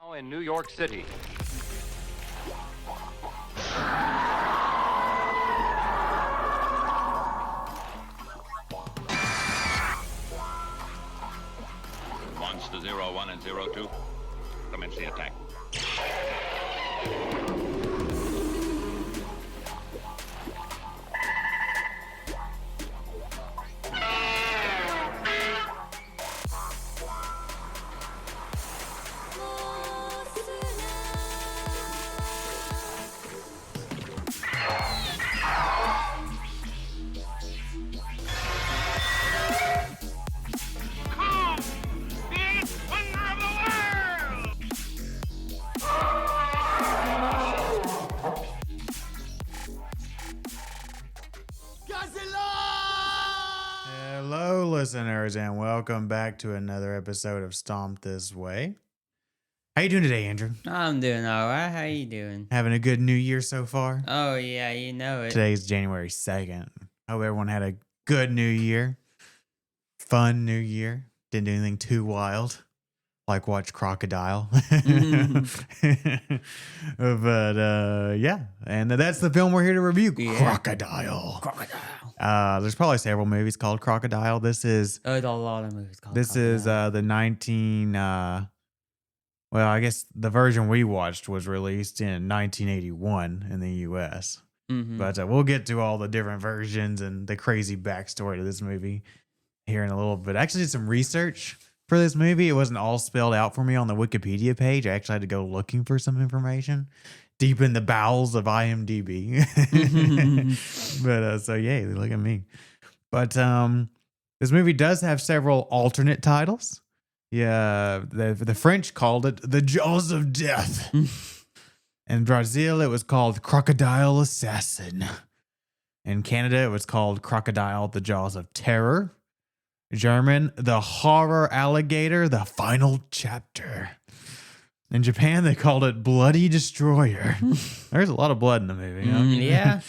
Now in New York City. Monster 01 and 02, commence the attack. Hello, listeners, and welcome back to another episode of Stomp This Way. How you doing today, Andrew? I'm doing all right. How you doing? Having a good New Year so far? Oh, yeah, you know it. Today's January 2nd. Hope everyone had a good New Year. Fun New Year. Didn't do anything too wild. Like watch Crocodile. But, yeah. And that's the film we're here to review. Yeah. Crocodile. There's probably several movies called Crocodile. This is... There's a lot of movies called This is the 19... well, I guess the version we watched was released in 1981 in the U.S. But we'll get to all the different versions and the crazy backstory to this movie here in a little bit. I actually did some research for this movie. It wasn't all spelled out for me on the Wikipedia page. I actually had to go looking for some information deep in the bowels of IMDb. But so yay, look at me. But this movie does have several alternate titles. Yeah, the French called it The Jaws of Death. In Brazil, it was called Crocodile Assassin. In Canada, it was called Crocodile, The Jaws of Terror. German, The Horror Alligator, The Final Chapter. In Japan, they called it Bloody Destroyer. There's a lot of blood in the movie. Huh? Yeah.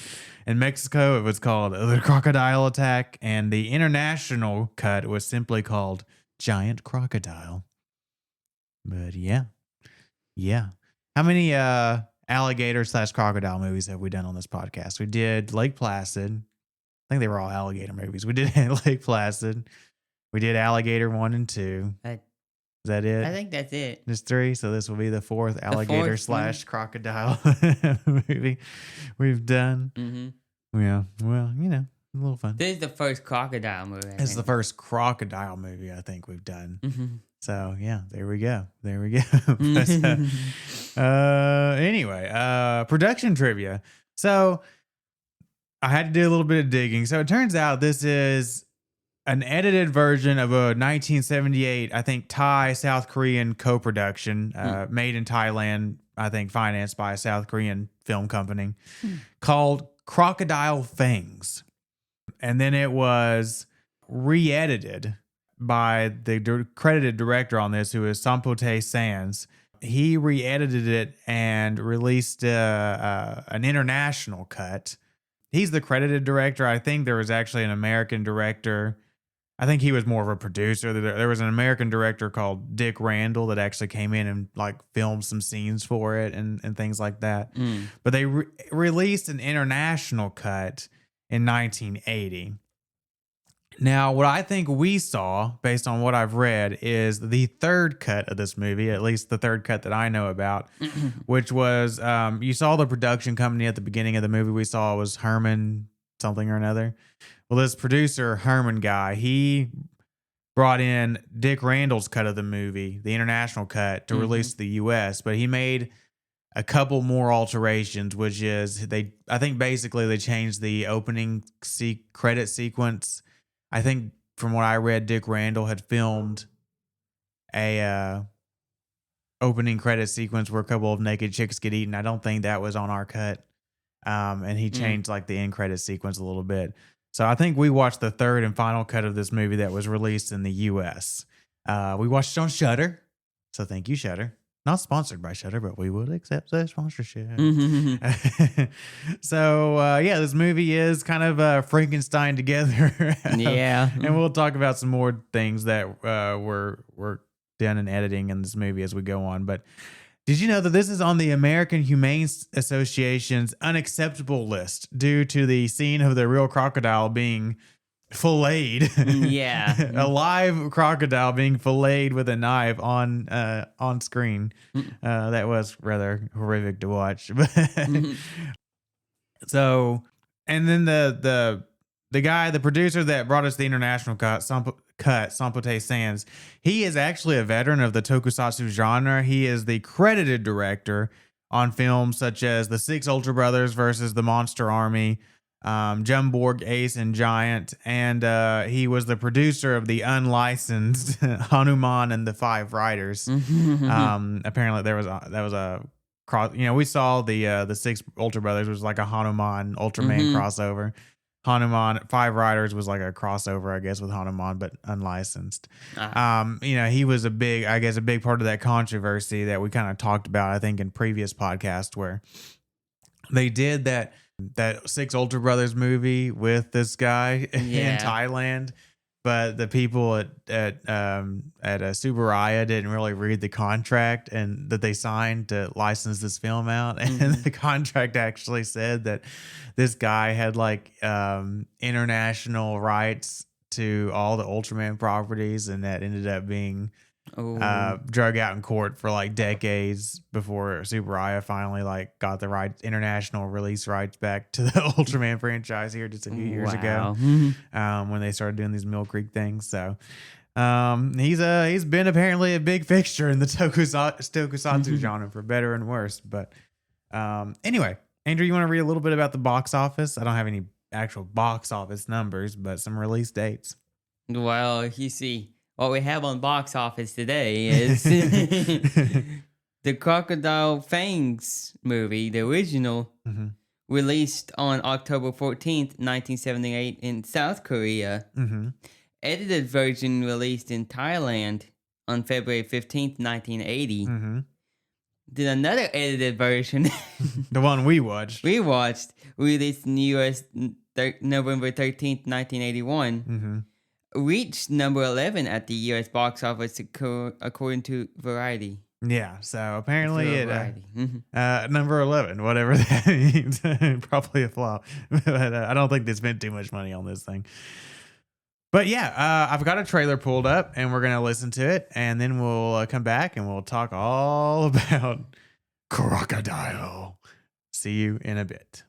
In Mexico, it was called The Crocodile Attack. And the international cut was simply called Giant Crocodile. But yeah. How many alligator/crocodile movies have we done on this podcast? We did Lake Placid. I think they were all alligator movies. We did Lake Placid. We did Alligator 1 and 2. Is that it? I think that's it. Just 3. So this will be the fourth alligator/crocodile movie we've done. Yeah. Well, a little fun. This is the first crocodile movie. This is the first crocodile movie I think we've done. So yeah, there we go. Anyway, production trivia. So I had to do a little bit of digging. So it turns out this is an edited version of a 1978, I think, Thai-South Korean co-production made in Thailand, I think financed by a South Korean film company called Crocodile Fangs. And then it was re-edited by the credited director on this, who is Sampote Sands. He re-edited it and released an international cut. He's the credited director. I think there was actually an American director. I think he was more of a producer. There was an American director called Dick Randall that actually came in and filmed some scenes for it and things like that. But they released an international cut in 1980. Now, what I think we saw, based on what I've read, is the third cut of this movie, at least the third cut that I know about, which was, you saw the production company at the beginning of the movie we saw was Herman something or another. Well, this producer, Herman guy, he brought in Dick Randall's cut of the movie, the international cut, to release to the U.S., but he made a couple more alterations, which is, I think basically they changed the opening credit sequence. I think from what I read, Dick Randall had filmed a opening credit sequence where a couple of naked chicks get eaten. I don't think that was on our cut. And he changed the end credit sequence a little bit. So I think we watched the third and final cut of this movie that was released in the U.S. We watched it on Shudder. So thank you, Shudder. Not sponsored by Shudder, but we would accept that sponsorship. So, yeah, this movie is kind of Frankenstein together. Yeah. And we'll talk about some more things that were done in editing in this movie as we go on. But did you know that this is on the American Humane Association's unacceptable list due to the scene of the real crocodile being filleted? Yeah. A live crocodile being filleted with a knife on screen. That was rather horrific to watch. So, and then the guy, the producer that brought us the international cut, Sampote Sands, he is actually a veteran of the tokusatsu genre. He is the credited director on films such as The Six Ultra Brothers versus the Monster Army, Jumborg, Ace and Giant, and he was the producer of the unlicensed Hanuman and the Five Riders. Apparently, that was a cross. We saw the Six Ultra Brothers was like a Hanuman Ultraman crossover. Hanuman Five Riders was like a crossover, I guess, with Hanuman, but unlicensed. He was a big part of that controversy that we kind of talked about, I think, in previous podcasts, where they did that Six Ultra Brothers movie with this guy in Thailand, but the people at Subaraya didn't really read the contract and that they signed to license this film out, and the contract actually said that this guy had like international rights to all the Ultraman properties, and that ended up being drug out in court for like decades before Subaraya finally like got the international release rights back to the Ultraman franchise here just a few years ago, when they started doing these Mill Creek things. So he's been apparently a big fixture in the tokusatsu genre, for better and worse. But anyway, Andrew, you want to read a little bit about the box office? I don't have any actual box office numbers, but some release dates. Well, you see, what we have on box office today is the Crocodile Fangs movie, the original, released on October 14th, 1978 in South Korea. Edited version released in Thailand on February 15th, 1980. Then another edited version, the one we watched, released in the U.S. November 13th, 1981. Reached number 11 at the U.S. box office according to Variety. Yeah, so apparently it number 11, whatever that means, probably a flop. But I don't think they spent too much money on this thing. But yeah, I've got a trailer pulled up, and we're gonna listen to it, and then we'll come back and we'll talk all about Crocodile. See you in a bit.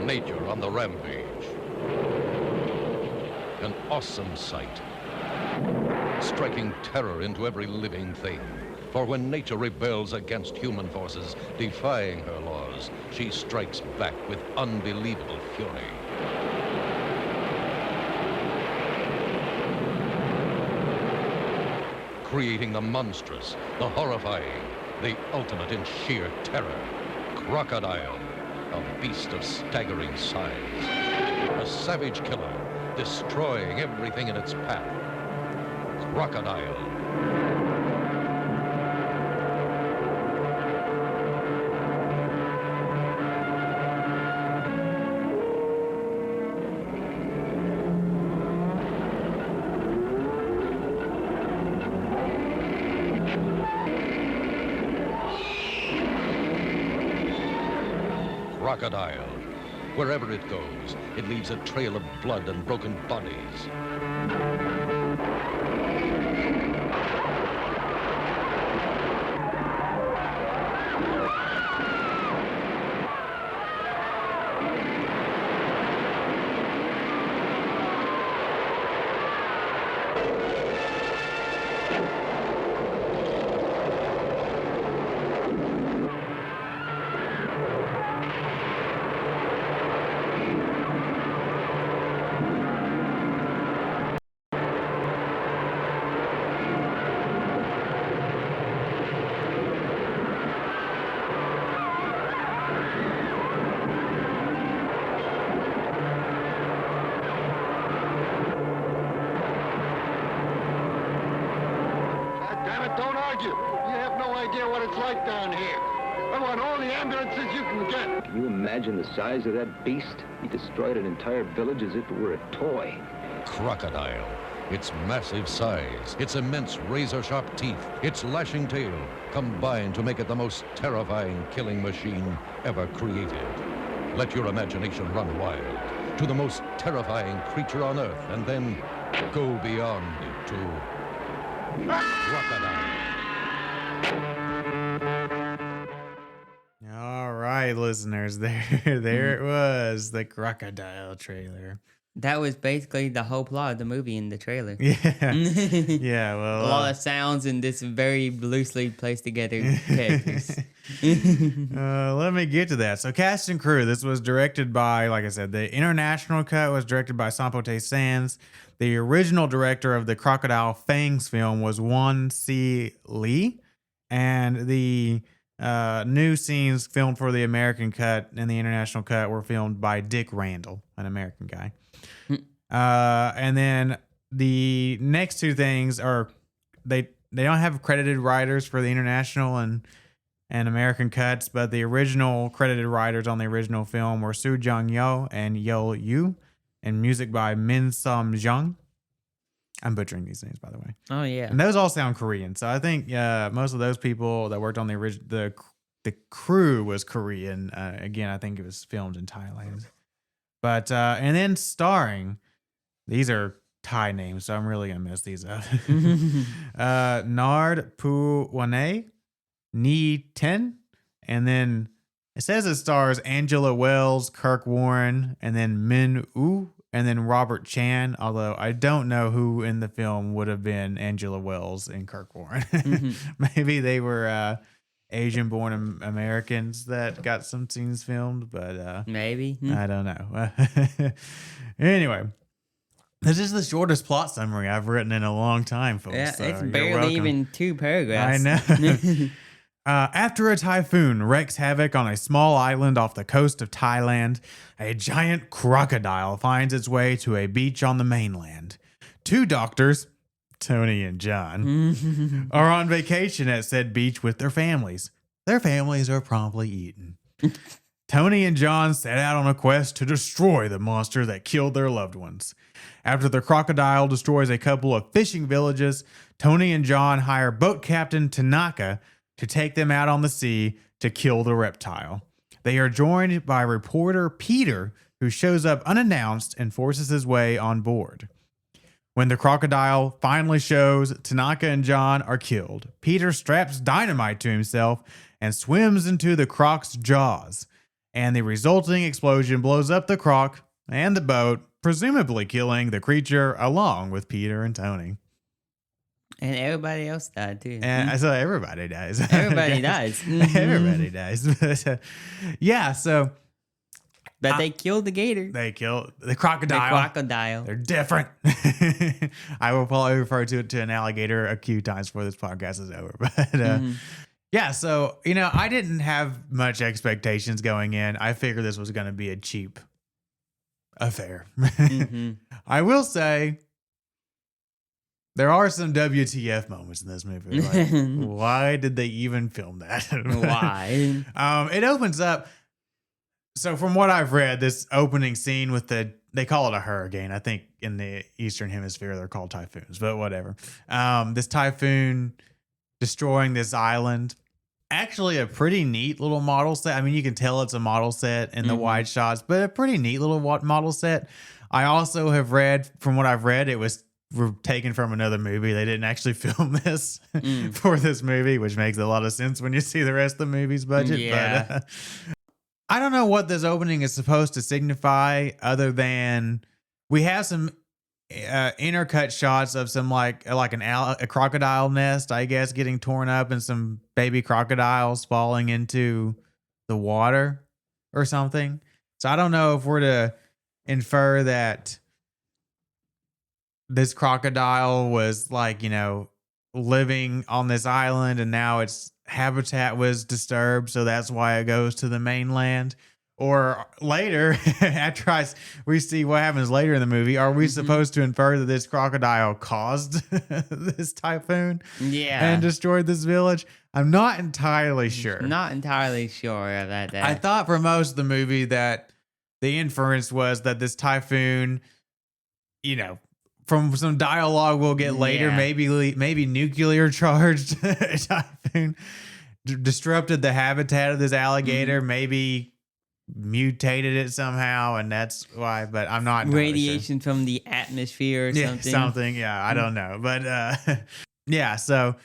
Nature on the rampage. An awesome sight, striking terror into every living thing. For when nature rebels against human forces, defying her laws, she strikes back with unbelievable fury. Creating the monstrous, the horrifying, the ultimate in sheer terror. Crocodile, a beast of staggering size. A savage killer, destroying everything in its path. Crocodile. Crocodile. Wherever it goes, it leaves a trail of blood and broken bodies. Don't argue. You have no idea what it's like down here. I want all the ambulances you can get. Can you imagine the size of that beast? He destroyed an entire village as if it were a toy. Crocodile. Its massive size, its immense razor-sharp teeth, its lashing tail combine to make it the most terrifying killing machine ever created. Let your imagination run wild to the most terrifying creature on Earth, and then go beyond it to Crocodile. All right, listeners, there it was, the Crocodile trailer. That was basically the whole plot of the movie in the trailer. Yeah. Yeah, well. A lot of sounds and this very loosely placed together characters. Let me get to that. So, cast and crew. This was directed by, like I said, the international cut was directed by Sampote Sands. The original director of the Crocodile Fangs film was Won C. Lee. And the new scenes filmed for the American cut and the international cut were filmed by Dick Randall, an American guy. And then the next two things are they don't have credited writers for the international and American cuts, but the original credited writers on the original film were Soo Jung Yo and Yo Yu, and music by Min Sum Jung. I'm butchering these names, by the way. Oh yeah, and those all sound Korean. So I think most of those people that worked on the original, the crew was Korean. Again, I think it was filmed in Thailand. But and then starring, these are Thai names, so I'm really gonna mess these up. Nard Puwane, Ni Ten, and then it says it stars Angela Wells, Kirk Warren, and then Min Woo, and then Robert Chan. Although I don't know who in the film would have been Angela Wells and Kirk Warren. Maybe they were Asian-born Americans that got some scenes filmed, but maybe I don't know. Anyway, this is the shortest plot summary I've written in a long time, folks. Yeah, so it's you're barely welcome. even 2 paragraphs. I know. After a typhoon wreaks havoc on a small island off the coast of Thailand, a giant crocodile finds its way to a beach on the mainland. 2 doctors, Tony and John, are on vacation at said beach with their families. Their families are promptly eaten. Tony and John set out on a quest to destroy the monster that killed their loved ones. After the crocodile destroys a couple of fishing villages, Tony and John hire boat captain Tanaka to take them out on the sea to kill the reptile. They are joined by reporter Peter, who shows up unannounced and forces his way on board. When the crocodile finally shows, Tanaka and John are killed. Peter straps dynamite to himself and swims into the croc's jaws, and the resulting explosion blows up the croc and the boat, presumably killing the creature along with Peter and Tony. And everybody else died too. And so everybody dies. Everybody dies. Everybody dies. Yeah, so. But they killed the gator. They killed the crocodile. The crocodile. They're different. I will probably refer to it to an alligator a few times before this podcast is over. But yeah, so, I didn't have much expectations going in. I figured this was going to be a cheap affair. I will say there are some WTF moments in this movie. Like, why did they even film that? Why? It opens up. So from what I've read, this opening scene with they call it a hurricane. I think in the Eastern Hemisphere, they're called typhoons, but whatever. This typhoon destroying this island. Actually a pretty neat little model set. I mean, you can tell it's a model set in the wide shots, but a pretty neat little model set. I also have read, from what I've read, it was taken from another movie. They didn't actually film this for this movie, which makes a lot of sense when you see the rest of the movie's budget. Yeah. But I don't know what this opening is supposed to signify other than we have some intercut shots of some like a crocodile nest, I guess, getting torn up and some baby crocodiles falling into the water or something. So I don't know if we're to infer that this crocodile was living on this island and now its habitat was disturbed, so that's why it goes to the mainland, Or later, after we see what happens later in the movie, are we supposed to infer that this crocodile caused this typhoon and destroyed this village? I'm not entirely sure. Not entirely sure about that. I thought for most of the movie that the inference was that this typhoon, you know, from some dialogue we'll get later, maybe nuclear charged typhoon disrupted the habitat of this alligator, maybe mutated it somehow, and that's why. But I'm not entirely radiation sure. from the atmosphere or something. Yeah, I don't know, but yeah. So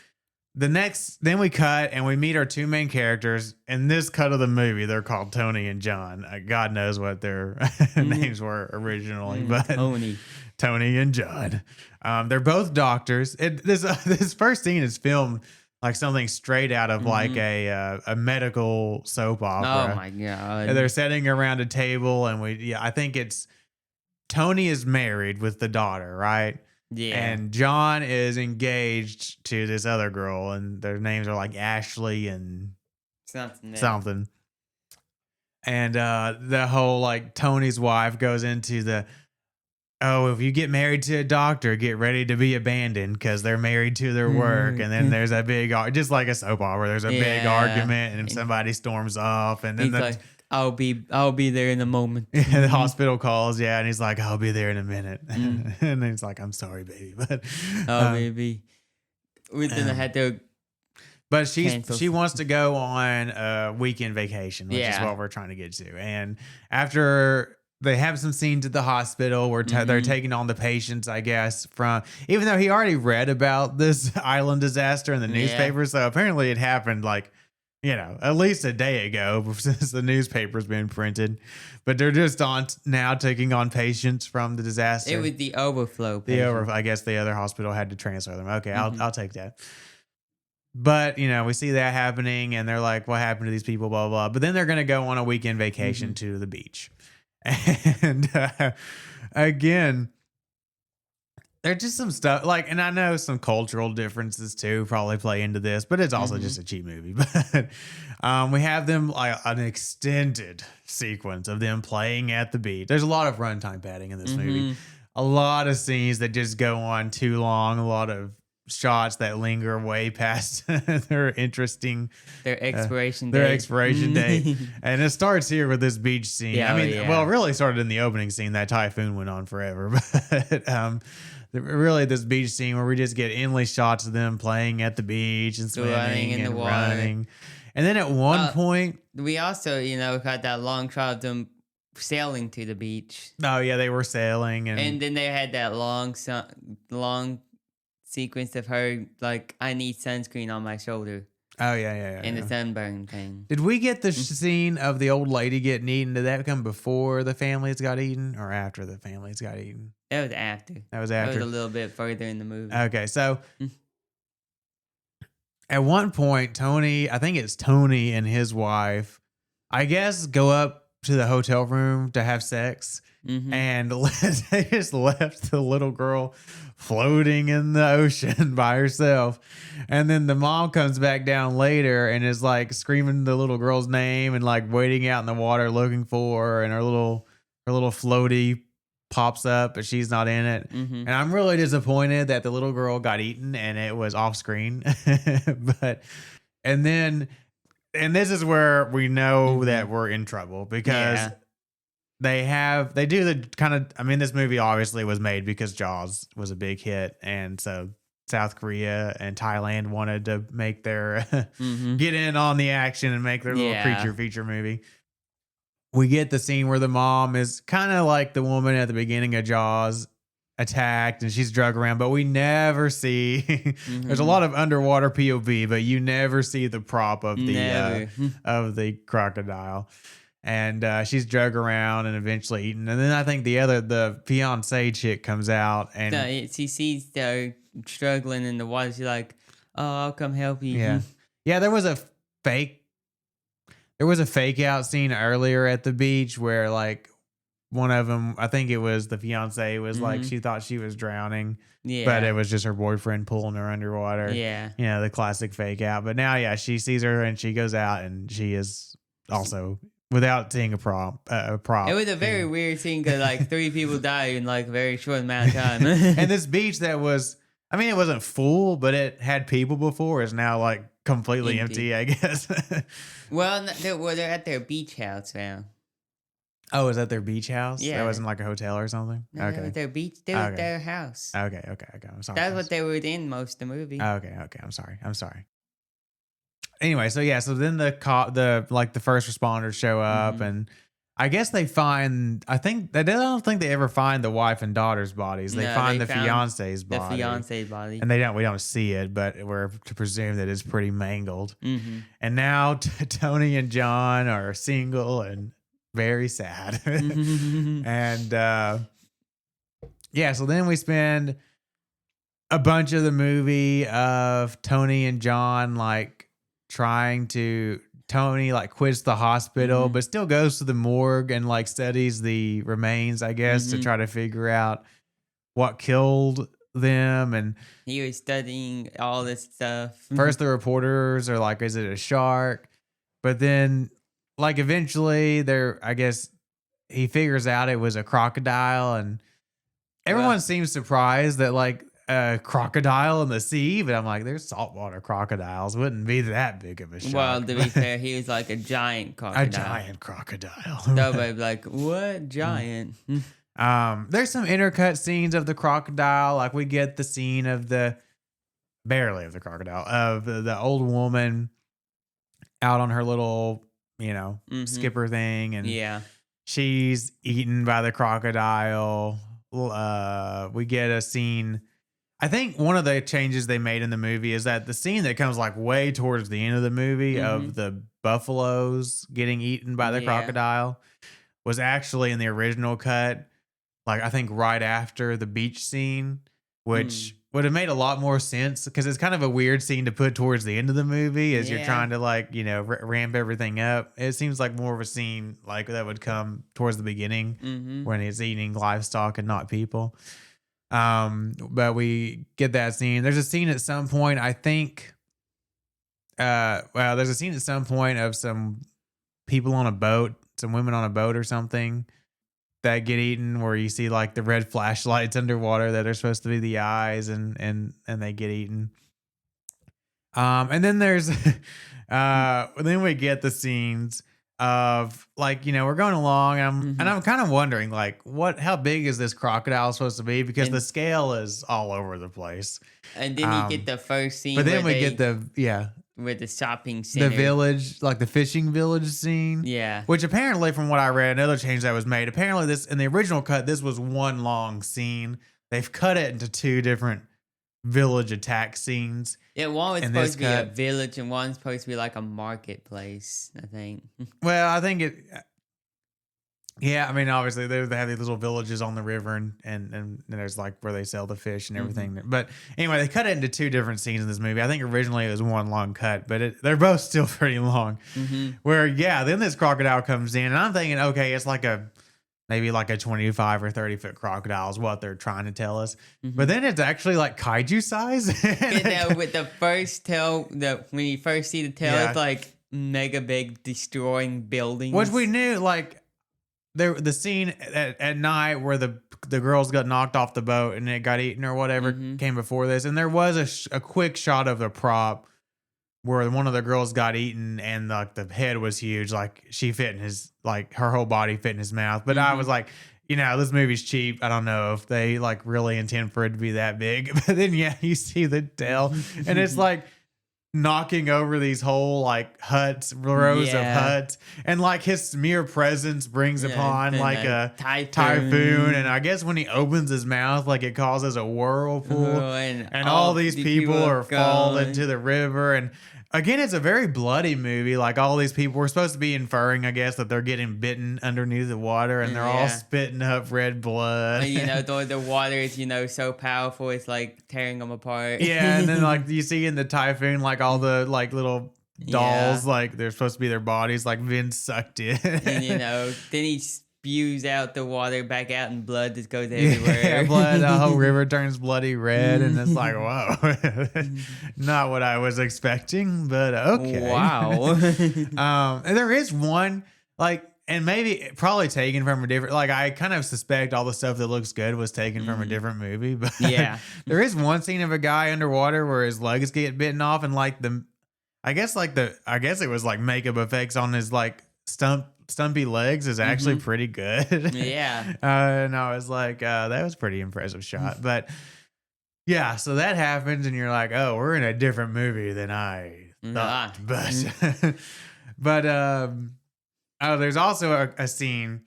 then we cut and we meet our two main characters. In this cut of the movie, they're called Tony and John. God knows what their names were originally, but Tony and John. They're both doctors. This first scene is filmed like something straight out of like a medical soap opera. Oh my god! And they're sitting around a table, and I think it's Tony is married with the daughter, right? Yeah. And John is engaged to this other girl, and their names are like Ashley and something. And the whole like Tony's wife goes into if you get married to a doctor, get ready to be abandoned because they're married to their work. And then there's a big, just like a soap opera, there's a big argument and somebody storms off. And then like, I'll be there in a moment. The hospital calls, and he's like, I'll be there in a minute. And then he's like, I'm sorry, baby. But baby. We're gonna have to. But she wants to go on a weekend vacation, which is what we're trying to get to. And after they have some scenes at the hospital where they're taking on the patients, I guess, even though he already read about this island disaster in the newspaper. So apparently it happened like, at least a day ago since the newspaper's been printed. But they're just now taking on patients from the disaster. It was the overflow. I guess the other hospital had to transfer them. Okay, I'll take that. But, we see that happening and they're like, what happened to these people, blah, blah, blah. But then they're going to go on a weekend vacation to the beach. And again, there's just some stuff and I know some cultural differences too probably play into this, but it's also just a cheap movie. But we have them like an extended sequence of them playing at the beach. There's a lot of runtime padding in this movie. A lot of scenes that just go on too long. A lot of shots that linger way past their expiration date. And it starts here with this beach scene. It really started in the opening scene. That typhoon went on forever. But really this beach scene where we just get endless shots of them playing at the beach and swimming and running. And then at one point we also got that long shot of them sailing to the beach. Oh yeah, they were sailing and then they had that long sequence of her like, I need sunscreen on my shoulder. Oh yeah. And the sunburn thing. Did we get the scene of the old lady getting eaten? Did that come before the families got eaten or after the families got eaten? That was after. That was a little bit further in the movie. Okay, so at one point, I think it's Tony and his wife, I guess, go up to the hotel room to have sex. And they just left the little girl floating in the ocean by herself. And then the mom comes back down later and is like screaming the little girl's name and like waiting out in the water looking for her. And her little floaty pops up, but she's not in it. And I'm really disappointed that the little girl got eaten and it was off screen. And this is where we know that we're in trouble because they do the kind of, this movie obviously was made because Jaws was a big hit. And so South Korea and Thailand wanted to make their, get in on the action and make their little creature feature movie. We get the scene where the mom is kind of like the woman at the beginning of Jaws, attacked and she's drug around, but we never see, there's a lot of underwater POV, but you never see the prop of the crocodile. And she's drug around and eventually eaten. And then I think the fiance chick comes out and she sees they're struggling in the water. She's like, "Oh, I'll come help you." Yeah. There was a fake out scene earlier at the beach where like one of them, I think it was the fiance, was like she thought she was drowning, but it was just her boyfriend pulling her underwater. The classic fake out. But now, she sees her and she goes out and she is also without seeing a prop. It was a very weird scene because like 3 people died in like a very short amount of time. And this beach that was, I mean, it wasn't full, but it had people before, is now like completely empty I guess. Well, they're at their beach house now. Oh, is that their beach house? Yeah. That wasn't like a hotel or something? No, Okay. their beach, their house. Okay. I'm sorry. That's what they were in most of the movie. Okay. I'm sorry. Anyway, so then the first responders show up, and I guess they find. I don't think they ever find the wife and daughter's bodies. They find the fiance's body. The fiance's body, and we don't see it, but we're to presume that it's pretty mangled. Mm-hmm. And now Tony and John are single and very sad. And so then we spend a bunch of the movie of Tony and John like Tony like quits the hospital, but still goes to the morgue and like studies the remains, I guess, to try to figure out what killed them. And he was studying all this stuff. First the reporters are like, is it a shark? But then like eventually I guess he figures out it was a crocodile, and everyone seems surprised that like a crocodile in the sea, but I'm like, there's saltwater crocodiles, wouldn't be that big of a shark. Well, to be fair, he was like a giant crocodile. A giant crocodile. Nobody be like, what giant? There's some intercut scenes of the crocodile. Like we get the scene of barely of the crocodile, of the old woman out on her little, skipper thing, and she's eaten by the crocodile. We get a scene. I think one of the changes they made in the movie is that the scene that comes like way towards the end of the movie of the buffaloes getting eaten by the crocodile was actually in the original cut. Like I think right after the beach scene, which would have made a lot more sense because it's kind of a weird scene to put towards the end of the movie as you're trying to like, ramp everything up. It seems like more of a scene like that would come towards the beginning when he's eating livestock and not people. But we get that scene. There's a scene at some point, I think, there's a scene at some point of some people on a boat, some women on a boat or something that get eaten, where you see like the red flashlights underwater that are supposed to be the eyes, and they get eaten. And then there's, then we get the scenes of like, we're going along, and I'm kind of wondering like how big is this crocodile supposed to be, because the scale is all over the place. And then you get the first scene, but then we get with the shopping center, the village, like the fishing village scene. Yeah. Which apparently, from what I read, another change that was made, apparently this, in the original cut, this was one long scene. They've cut it into 2 different village attack scenes. Yeah, one was supposed to be a village and one's supposed to be like a marketplace, I think. Well, I think I mean, obviously they have these little villages on the river, and there's like where they sell the fish and everything. But anyway, they cut it into 2 different scenes in this movie. I think originally it was one long cut, but they're both still pretty long. Where, then this crocodile comes in, and I'm thinking, okay, it's like maybe like a 25 or 30 foot crocodile is what they're trying to tell us. But then it's actually like kaiju size. With the first tail, when you first see the tail, it's like mega big, destroying buildings. Which we knew, like, the scene at night where the girls got knocked off the boat and it got eaten or whatever came before this. And there was a quick shot of the prop where one of the girls got eaten, and like the head was huge, like she fit in his, like her whole body fit in his mouth. But I was like, this movie's cheap. I don't know if they like really intend for it to be that big. But then you see the tail, and it's like knocking over these whole like rows of huts, and like his mere presence brings upon like a typhoon. And I guess when he opens his mouth, like it causes a whirlpool, and all these people are falling into the river. And again, it's a very bloody movie. Like all these people, we're supposed to be inferring, I guess, that they're getting bitten underneath the water, and they're all spitting up red blood. And, the water is, so powerful, it's like tearing them apart. And then like you see in the typhoon, like all the like little dolls, like they're supposed to be their bodies, like been sucked in. And then he spews out the water back out, and blood just goes everywhere. Blood, the whole river turns bloody red, and it's like, whoa, not what I was expecting, but okay. Wow. And there is one like, and maybe probably taken from a different, like, I kind of suspect all the stuff that looks good was taken from a different movie, but Yeah. there is one scene of a guy underwater where his legs get bitten off, and like I guess it was like makeup effects on his like stumpy legs is actually pretty good. Yeah. And I was like, that was pretty impressive shot. But yeah, so that happens, and you're like, oh, we're in a different movie than I thought. But oh, there's also a scene.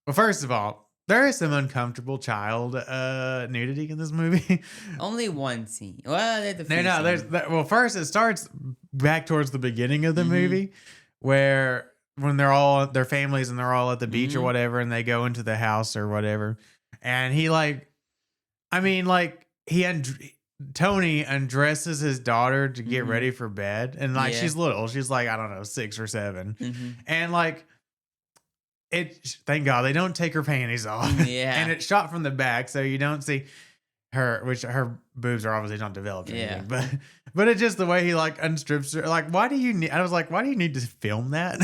Well, first of all, there is some uncomfortable child nudity in this movie. Only one scene. Well, there's a few scenes. Well, first it starts back towards the beginning of the movie, where when they're all their families and they're all at the beach or whatever, and they go into the house or whatever, and he Tony undresses his daughter to get ready for bed, and like she's little, she's like, I don't know, 6 or 7, and like thank God they don't take her panties off, and it's shot from the back, so you don't see her, which her boobs are obviously not developed or anything, but it's just the way he like unstrips her. Like, why do you need to film that?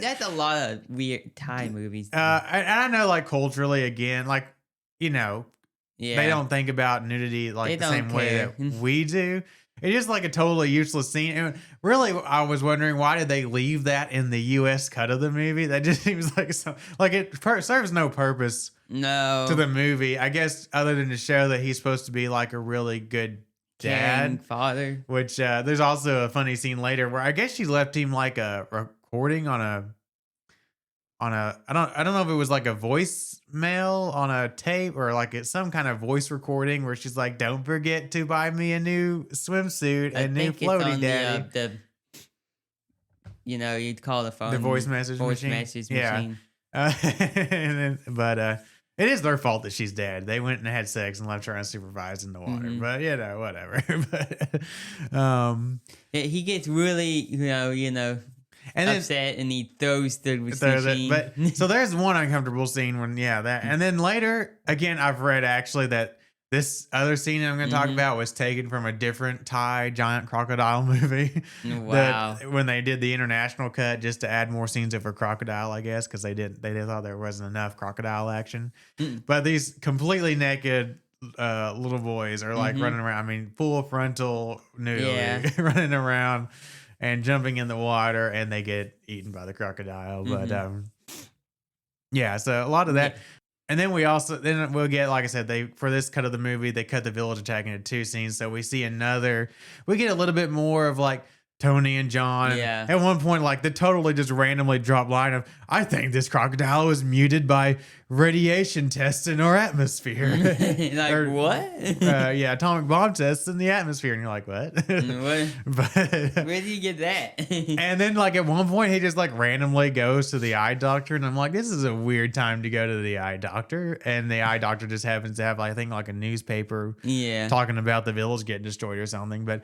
That's a lot of weird Thai movies. And I know, like, culturally, again, like, you know, they don't think about nudity like the same way that we do. It's just like a totally useless scene. And really, I was wondering, why did they leave that in the U.S. cut of the movie? That just seems like it serves no purpose to the movie, I guess, other than to show that he's supposed to be like a really good dad, father. Which there's also a funny scene later where I guess she left him like a recording on a I don't know if it was like a voicemail on a tape or like it's some kind of voice recording where she's like, "Don't forget to buy me a new swimsuit and new floaty, daddy." You'd call the phone the voice message machine. Yeah. But it is their fault that she's dead. They went and had sex and left her unsupervised in the water. But whatever. But he gets really and upset, and he throws the machine. But so there's one uncomfortable scene when and then later again, I've read actually that this other scene I'm going to talk about was taken from a different Thai giant crocodile movie. Wow! When they did the international cut just to add more scenes of a crocodile, I guess, because they thought there wasn't enough crocodile action. But these completely naked little boys are like running around. I mean, full frontal nudity, running around and jumping in the water, and they get eaten by the crocodile. But so a lot of that. And then we'll get, like I said, for this cut of the movie, they cut the village attack into 2 scenes. So we get a little bit more of like Tony and John. Yeah. At one point, like, they totally just randomly drop line of, I think this crocodile was muted by radiation tests in our atmosphere. Like, what? Atomic bomb tests in the atmosphere. And you're like, what? But where did you get that? And then, like, at one point, he just like randomly goes to the eye doctor. And I'm like, this is a weird time to go to the eye doctor. And the eye doctor just happens to have, I think, like a newspaper talking about the village getting destroyed or something. But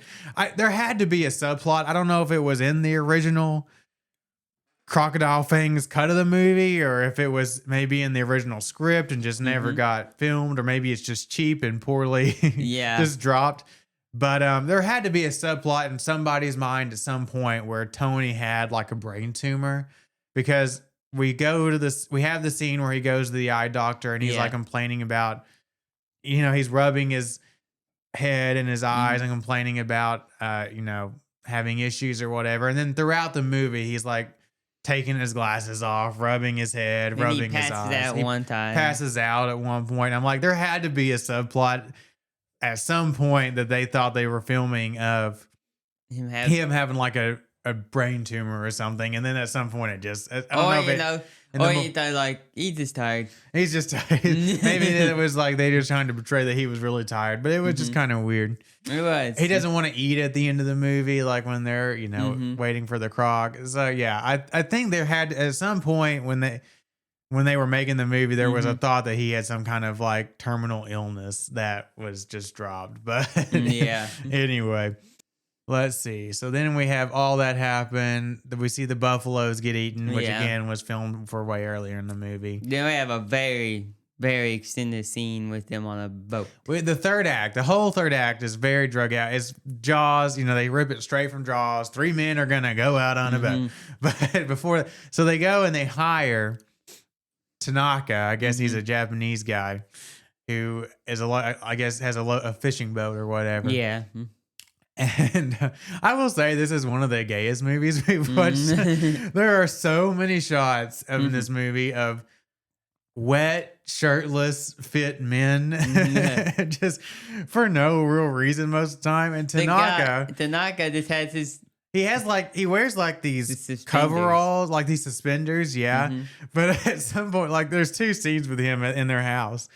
there had to be a subplot. I don't know if it was in the original Crocodile Fangs cut of the movie, or if it was maybe in the original script and just never got filmed, or maybe it's just cheap and poorly just dropped. But there had to be a subplot in somebody's mind at some point where Tony had like a brain tumor, because we have the scene where he goes to the eye doctor and he's like complaining about, he's rubbing his head and his eyes and complaining about, having issues or whatever. And then throughout the movie, he's like taking his glasses off, rubbing his head, and rubbing his eyes. He one time. Passes out at one point. I'm like, there had to be a subplot at some point that they thought they were filming of him having like a brain tumor or something. And then at some point it just, I don't know. You thought like, he's just tired. He's just tired. Maybe it was like they just trying to portray that he was really tired, but it was just kind of weird. It was. He doesn't want to eat at the end of the movie, like when they're, waiting for the croc. So I think there had, at some point when they were making the movie, there was a thought that he had some kind of like terminal illness that was just dropped. But anyway. Let's see. So then we have all that happen. We see the buffaloes get eaten, which again was filmed for way earlier in the movie. Then we have a very very extended scene with them on a boat. With the third act, the whole third act is very drug out. It's Jaws, they rip it straight from Jaws. 3 men are gonna go out on a boat, but so they go and they hire Tanaka. I guess he's a Japanese guy who is I guess has a fishing boat or whatever. Yeah. And I will say this is one of the gayest movies we've watched. There are so many shots of this movie of wet, shirtless, fit men, just for no real reason most of the time. And Tanaka just has his. He wears like these suspenders. coveralls, like these suspenders, yeah. But at some point, like there's 2 scenes with him in their house,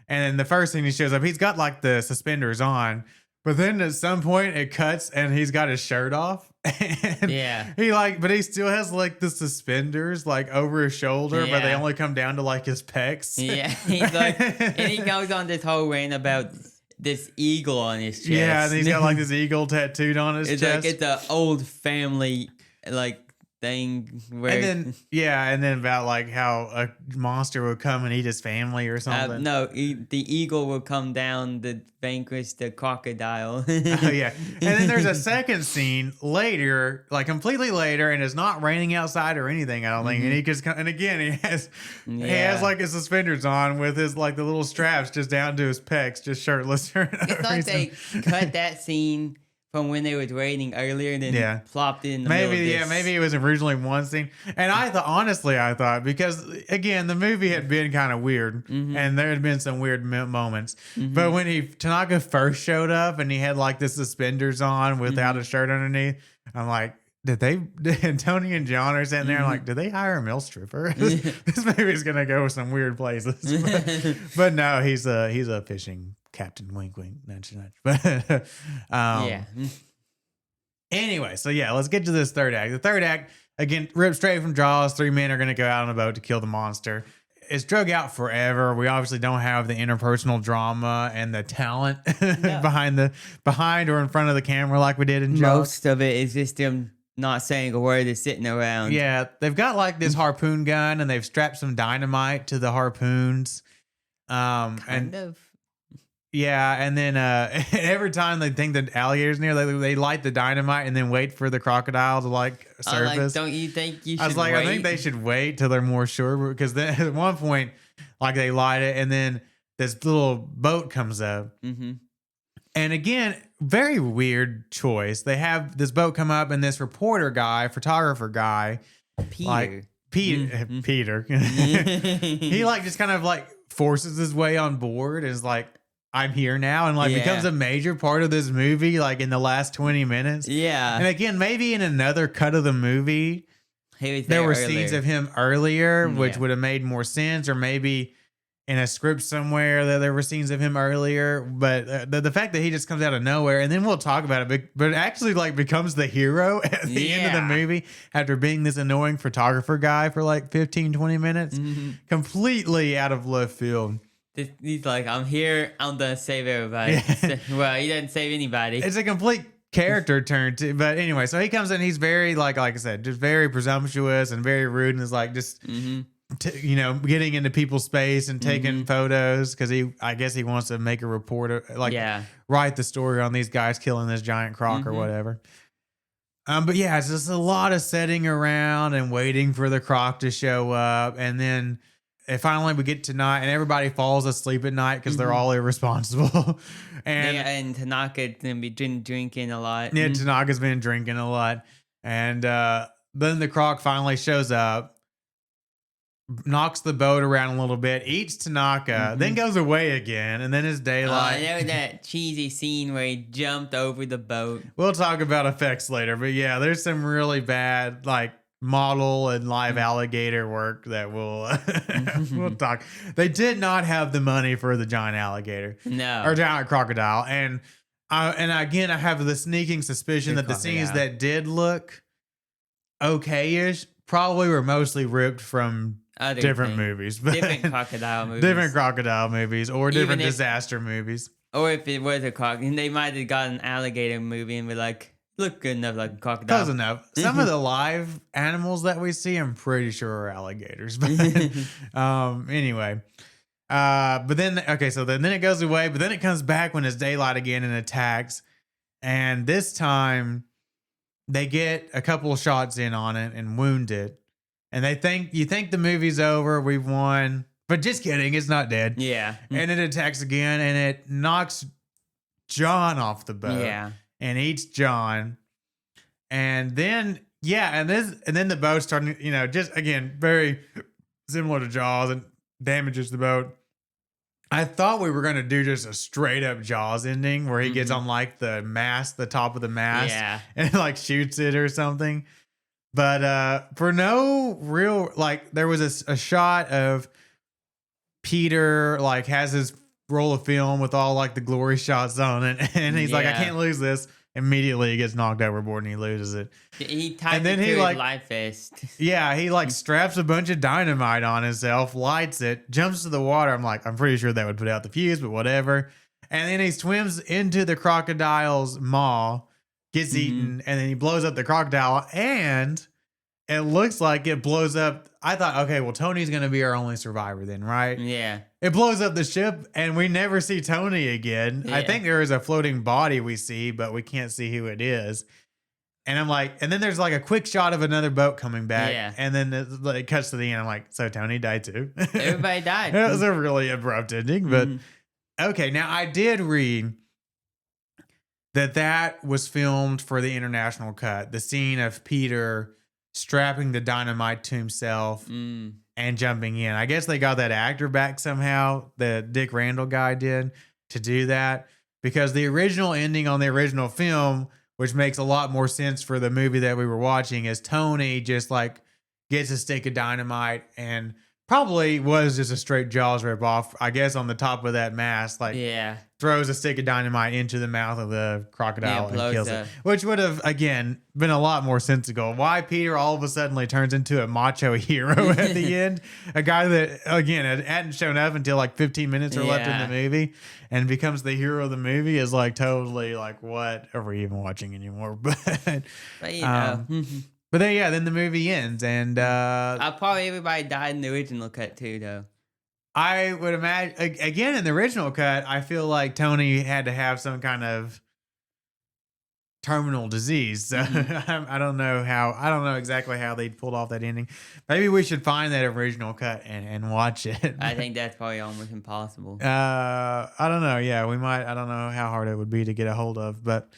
and then the first scene he shows up, he's got like the suspenders on. But then at some point it cuts and he's got his shirt off. And but he still has like the suspenders like over his shoulder, but they only come down to like his pecs. Yeah, he's like, and he goes on this whole rant about this eagle on his chest. Yeah, and he's got like this eagle tattooed on his chest. It's like it's an old family like thing where and then about like how a monster would come and eat his family or something. The eagle will come down to vanquish the crocodile. Oh yeah, and then there's a second scene later, like completely later, and it's not raining outside or anything. I don't think. And he just and again he has like his suspenders on with his like the little straps just down to his pecs, just shirtless. It's like they cut that scene from when they were raining earlier and then plopped it in the middle of this. Maybe it was originally one scene. And I thought, because again, the movie had been kind of weird and there had been some weird moments. But when Tanaka first showed up and he had like the suspenders on without a shirt underneath, I'm like, and Tony and John are sitting there like, did they hire a male stripper? This movie is going to go some weird places. But no, he's a fishing captain, wink, wink, nudge, nudge. But anyway, so let's get to this third act. The third act, again, ripped straight from Jaws. 3 men are going to go out on a boat to kill the monster. It's drug out forever. We obviously don't have the interpersonal drama and the talent behind or in front of the camera like we did in Jaws. Most of it is just them not saying a word, is sitting around. Yeah, they've got like this harpoon gun and they've strapped some dynamite to the harpoons. Kind of. Yeah, and then every time they think the alligator's near, they light the dynamite and then wait for the crocodile to like surface. Don't you think you should I was like, wait? I think they should wait till they're more sure, because then at one point, like they light it and then this little boat comes up. And again, very weird choice. They have this boat come up and this photographer guy, Peter, he like just kind of like forces his way on board and is like, I'm here now, and like becomes a major part of this movie, like in the last 20 minutes. Yeah. And again, maybe in another cut of the movie, there were scenes of him earlier, which would have made more sense, or maybe in a script somewhere that there were scenes of him earlier. But the fact that he just comes out of nowhere, and then we'll talk about it, but actually like becomes the hero at the end of the movie after being this annoying photographer guy for like 15, 20 minutes, completely out of left field. He's like, I'm here, I'm gonna save everybody. Well, he doesn't save anybody. It's a complete character turn too. But anyway, so he comes in, he's very like I said, just very presumptuous and very rude, and is like just getting into people's space and taking photos because I guess he wants to make a report, write the story on these guys killing this giant croc or whatever. But yeah, it's just a lot of sitting around and waiting for the croc to show up, and then finally we get to night and everybody falls asleep at night because they're all irresponsible. And Tanaka's gonna be drinking a lot. Yeah, Tanaka's been drinking a lot. And then the croc finally shows up, knocks the boat around a little bit, eats Tanaka, then goes away again, and then it's daylight. There was that cheesy scene where he jumped over the boat. We'll talk about effects later, but yeah, there's some really bad like model and live alligator work that we'll talk. They did not have the money for the giant alligator, or giant crocodile, and again I have the sneaking suspicion that the scenes that did look okay-ish probably were mostly ripped from different movies, different crocodile movies, or different disaster movies, or if it was a croc, and they might have got an alligator movie and be like, look good enough like a crocodile. Close enough. Some of the live animals that we see, I'm pretty sure are alligators. But anyway, But then, okay, so then it goes away, but then it comes back when it's daylight again and attacks. And this time they get a couple of shots in on it and wound it. And you think the movie's over, we've won, but just kidding, it's not dead. Yeah. And it attacks again and it knocks John off the boat. Yeah. And eats John. And then, and then the boat starting, just again, very similar to Jaws, and damages the boat. I thought we were going to do just a straight up Jaws ending where he gets on like the mast, the top of the mast, and like shoots it or something. But for no real, like there was a shot of Peter like has his roll of film with all like the glory shots on it. And he's like, I can't lose this. Immediately he gets knocked overboard and he loses it. He tied and then it to he his like life vest. Yeah, he like straps a bunch of dynamite on himself, lights it, jumps to the water. I'm pretty sure that would put out the fuse, but whatever. And then he swims into the crocodile's maw, gets eaten, and then he blows up the crocodile, and it looks like it blows up. I thought, okay, well, Tony's going to be our only survivor then, right? Yeah. It blows up the ship, and we never see Tony again. I think there is a floating body we see, but we can't see who it is. And I'm like, and then there's like a quick shot of another boat coming back, and then it cuts to the end. I'm like, so Tony died too? Everybody died. It was a really abrupt ending, but okay. Now I did read that was filmed for the international cut. The scene of Peter strapping the dynamite to himself and jumping in. I guess they got that actor back somehow. The Dick Randall guy did to do that, because the original ending on the original film, which makes a lot more sense for the movie that we were watching, is Tony just like gets a stick of dynamite and probably was just a straight Jaws ripoff, I guess, on the top of that mast, like throws a stick of dynamite into the mouth of the crocodile and kills it, which would have, again, been a lot more sensible. Why Peter all of a sudden turns into a macho hero at the end, a guy that, again, hadn't shown up until like 15 minutes or left in the movie and becomes the hero of the movie, is like totally like, what are we even watching anymore? But you know. But then the movie ends, and probably everybody died in the original cut too, though. I would imagine, again, in the original cut, I feel like Tony had to have some kind of terminal disease. So I don't know exactly how they pulled off that ending. Maybe we should find that original cut and watch it. I think that's probably almost impossible. I don't know. Yeah, we might. I don't know how hard it would be to get a hold of, but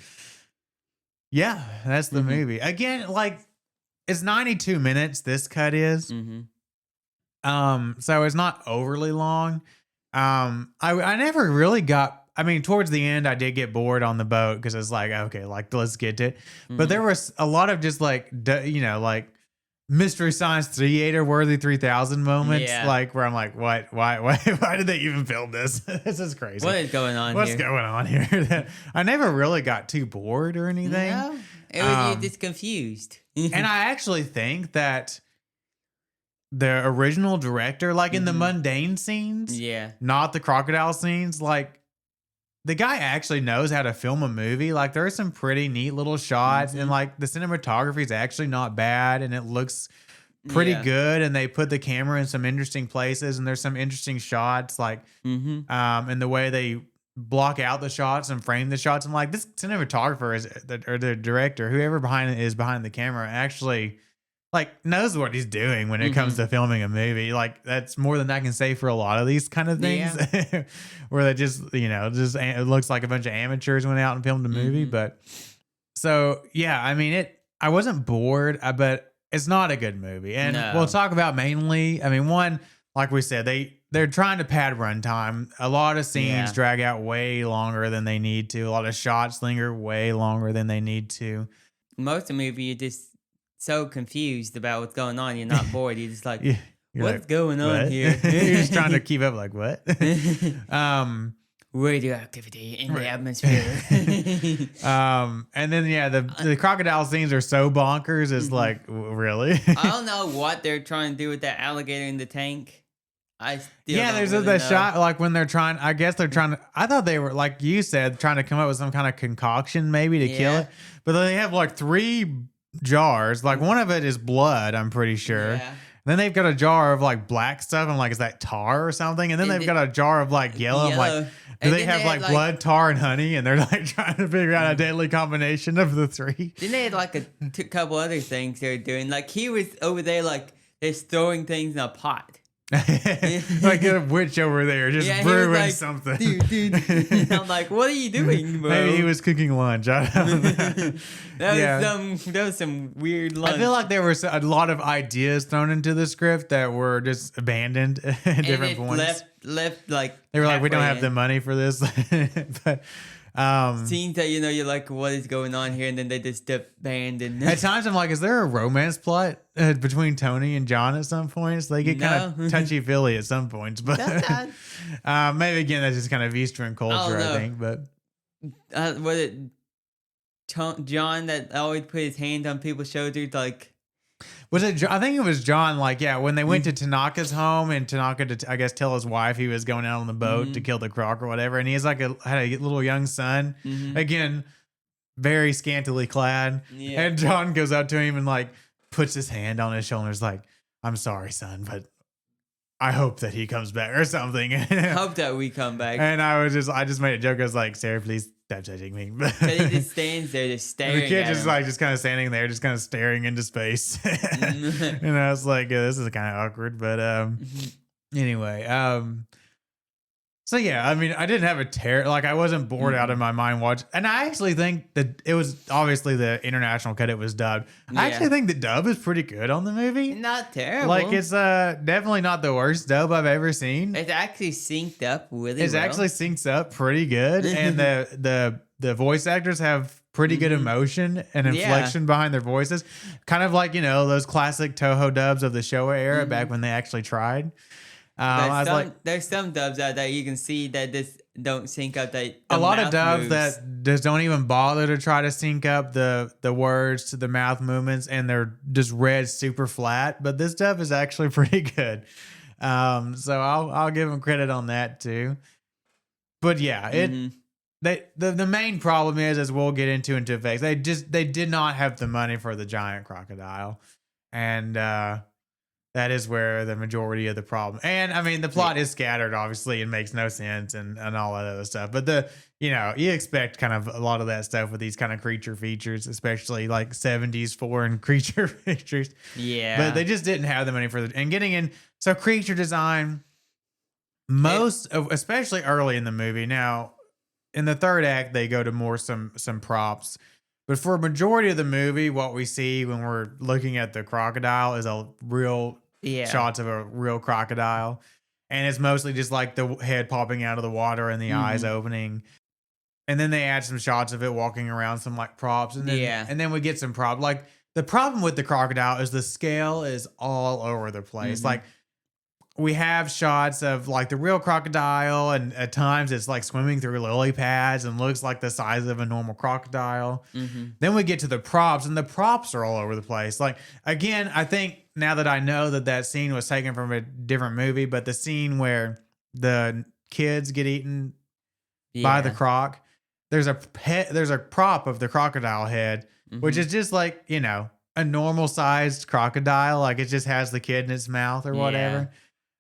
yeah, that's the movie. Again, like, it's 92 minutes. This cut is. So it's not overly long. I never really got, I mean, towards the end, I did get bored on the boat because it's like, okay, like, let's get it. But there was a lot of just like, like Mystery Science Theater worthy 3000 moments, like where I'm like, why did they even film this? This is crazy. What is going on What's going on here? I never really got too bored or anything. No, you're just confused. And I actually think that the original director, like in the mundane scenes, not the crocodile scenes, like the guy actually knows how to film a movie. Like there are some pretty neat little shots, and like the cinematography is actually not bad, and it looks pretty good. And they put the camera in some interesting places, and there's some interesting shots, like and the way they block out the shots and frame the shots. I'm like, this cinematographer or the director, whoever is behind the camera, actually like knows what he's doing when it comes to filming a movie. Like that's more than I can say for a lot of these kind of things, where they just, it looks like a bunch of amateurs went out and filmed a movie. But so, yeah, I mean, I wasn't bored, but it's not a good movie. And we'll talk about mainly, I mean, one, like we said, they're trying to pad runtime. A lot of scenes drag out way longer than they need to. A lot of shots linger way longer than they need to. Most of the movie, you're just so confused about what's going on. You're not bored. You're just like, what's going on here? You're just trying to keep up, like, what? Radioactivity in the atmosphere. And then, the crocodile scenes are so bonkers. It's like, really? I don't know what they're trying to do with that alligator in the tank. There's that shot, like when they're trying, I guess they're trying to, I thought they were, like you said, trying to come up with some kind of concoction maybe to kill it. But they have like 3 jars. Like one of it is blood, I'm pretty sure. And Then they've got a jar of like black stuff. I'm like, is that tar or something? And then they've got a jar of like yellow. I'm like, do they have like blood, tar, and honey? And they're like trying to figure out a deadly combination of the three. Then they had like a couple other things they were doing. Like he was over there like just throwing things in a pot. Like a witch over there just brewing like, something. Dude. I'm like, what are you doing, bro? Maybe he was cooking lunch. I don't know. That was some weird lunch. I feel like there were a lot of ideas thrown into the script that were just abandoned at different points. Left like they were like, we don't have the money for this. But scenes that you're like, what is going on here? And then they just abandoned. At times I'm like, is there a romance plot between Tony and John at some points? They get kind of touchy feely at some points, but maybe again that's just kind of Eastern culture, I think. But was it John that always put his hands on people's shoulders, like? Was it? I think it was John. Like, yeah, when they went to Tanaka's home and Tanaka, I guess, tell his wife he was going out on the boat to kill the croc or whatever, and he's like had a little young son. Again, very scantily clad, and John goes up to him and like puts his hand on his shoulders, like, "I'm sorry, son, but I hope that he comes back or something." Hope that we come back. And I just made a joke. I was like, "Sarah, please stop touching me." But he just stands there, just staring. The kid at just him. just kind of standing there, just kind of staring into space. And I was like, this is kind of awkward, but anyway, so yeah, I mean, I didn't have I wasn't bored out of my mind watch, and I actually think that it was obviously the international cut. It was dubbed. I actually think the dub is pretty good on the movie. Not terrible. Like it's definitely not the worst dub I've ever seen. It's actually synced up really It's well. actually syncs up pretty good, and the voice actors have pretty good emotion and inflection behind their voices, kind of like those classic Toho dubs of the Showa era back when they actually tried. There's some dubs out there you can see that just don't sync up. A lot of dubs that just don't even bother to try to sync up the words to the mouth movements, and they're just read super flat. But this dub is actually pretty good, so I'll give them credit on that too. But yeah, the main problem is, as we'll get into effects, they did not have the money for the giant crocodile, and that is where the majority of the problem. And I mean, the plot is scattered, obviously, and makes no sense and all that other stuff. But you expect kind of a lot of that stuff with these kind of creature features, especially like 70s foreign creature features. Yeah. But they just didn't have the money for and getting in. So creature design, especially early in the movie. Now, in the third act, they go to more some props. But for a majority of the movie, what we see when we're looking at the crocodile is a real shots of a real crocodile. And it's mostly just like the head popping out of the water and the eyes opening. And then they add some shots of it walking around, some like props. And then we get some props. Like the problem with the crocodile is the scale is all over the place. Like we have shots of like the real crocodile, and at times it's like swimming through lily pads and looks like the size of a normal crocodile. Then we get to the props, and the props are all over the place. Like, again, I think now that I know that scene was taken from a different movie, but the scene where the kids get eaten by the croc, there's a prop of the crocodile head, which is just like, a normal sized crocodile. Like it just has the kid in its mouth or whatever.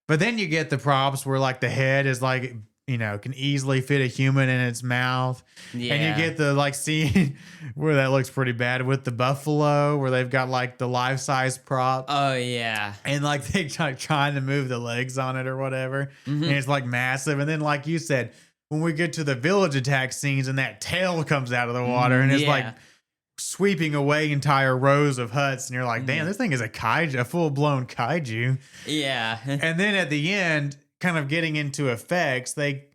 But then you get the props where like the head is like, can easily fit a human in its mouth. Yeah. And you get the like scene where that looks pretty bad with the buffalo, where they've got like the life-size prop. Oh yeah. And like they trying to move the legs on it or whatever. And it's like massive. And then like you said, when we get to the village attack scenes and that tail comes out of the water and it's like sweeping away entire rows of huts, and you're like, damn, this thing is a kaiju, a full-blown kaiju. Yeah. And then at the end, kind of getting into effects, they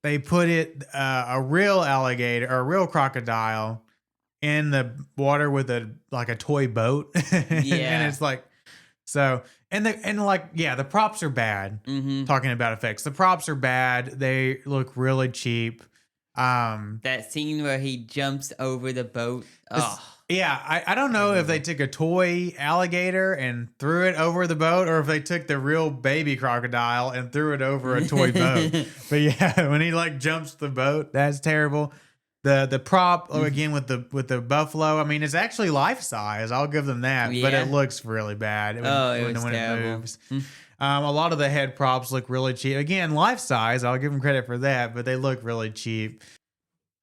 put a real alligator or a real crocodile in the water with a toy boat. And it's like, so the props are bad. Talking about effects, the props are bad. They look really cheap. That scene where he jumps over the boat. I don't know if they took a toy alligator and threw it over the boat, or if they took the real baby crocodile and threw it over a toy boat. But yeah, when he like jumps the boat, that's terrible. The prop again with the buffalo. I mean, it's actually life size. I'll give them that, but Yeah. it looks really bad It when was it terrible. moves. A lot of the head props look really cheap. Again, life size. I'll give them credit for that, but they look really cheap.